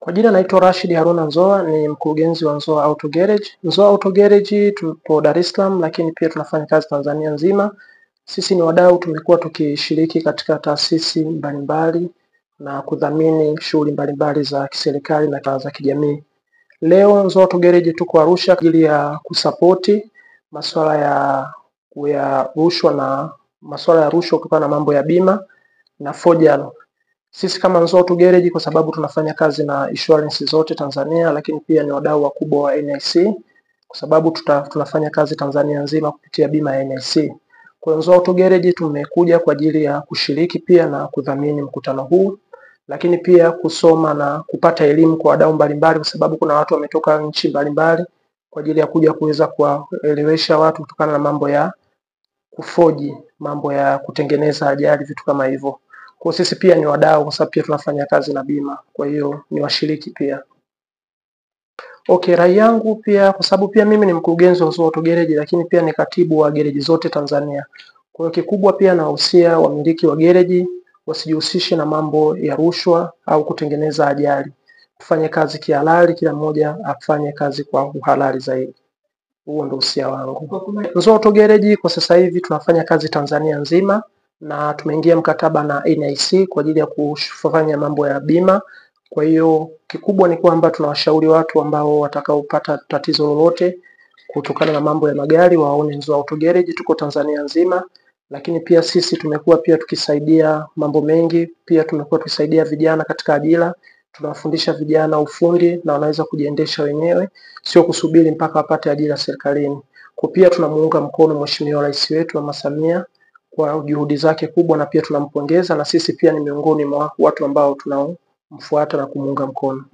Kwa jina naitwa Rashid Haruna Nzoa, ni mkurugenzi wa Nzoa Auto Garage. Nzoa Auto Garage tupo Dar es Salaam, lakini pia tunafanya kazi Tanzania nzima. Sisi ni wadau, tumekuwa tukishiriki katika taasisi mbalimbali na kudhamini shughuli mbalimbali za kiserikali na za kijamii. Leo Nzoa Auto Garage tuko Arusha kwa ajili ya kusapoti masuala ya rushwa na masuala ya rushwa kutokana na mambo ya bima na fojalo. Sisi kama Nzoa Auto Garage, kwa sababu tunafanya kazi na insurance zote Tanzania, lakini pia ni wadau wakubwa wa NIC kwa sababu tunafanya kazi Tanzania nzima kupitia bima ya NIC. Kwa Nzoa Auto Garage tumekuja kwa ajili ya kushiriki pia na kudhamini mkutano huu, lakini pia kusoma na kupata elimu kwa wadau mbalimbali, kwa sababu kuna watu wametoka nchi mbalimbali kwa ajili ya kuja kuweza kuwaelewesha watu kutokana na mambo ya kufoji, mambo ya kutengeneza ajali, vitu kama hivyo. Kwa sisi pia ni wadau kwa sababu pia tunafanya kazi na bima. Kwa hiyo ni washiriki pia. Okay, rai yangu pia, kwa sababu pia mimi ni mkurugenzi wa Nzoa Auto Garage, lakini pia ni katibu wa gereji zote Tanzania. Kwa hiyo kikubwa pia nawahusia wamiliki wa gereji wasijihusishe na mambo ya rushwa au kutengeneza ajali. Tufanye kazi kihalali, kila mmoja afanye kazi kwa uhalali zaidi. Huo ndio usia wangu. Nzoa Auto Garage kwa sasa hivi tunafanya kazi Tanzania nzima na tumeingia mkataba na NIC kwa ajili ya kufanya mambo ya bima. Kwa hiyo kikubwa ni kwamba tunawashauri watu ambao watakaopata tatizo lolote kutokana na mambo ya magari waone Nzoa Auto Garage, tuko Tanzania nzima. Lakini pia sisi tumekuwa pia tukisaidia mambo mengi, pia tumekuwa tukisaidia vijana katika ajira. Tunawafundisha vijana ufundi na wanaweza kujiendesha wenyewe, sio kusubiri mpaka wapate ajira serikalini. Kwa pia tunamuunga mkono Mheshimiwa Rais wetu Mama Samia kwa juhudi zake kubwa, na pia tunampongeza, na sisi pia ni miongoni mwa watu ambao tunaomfuata na kumuunga mkono.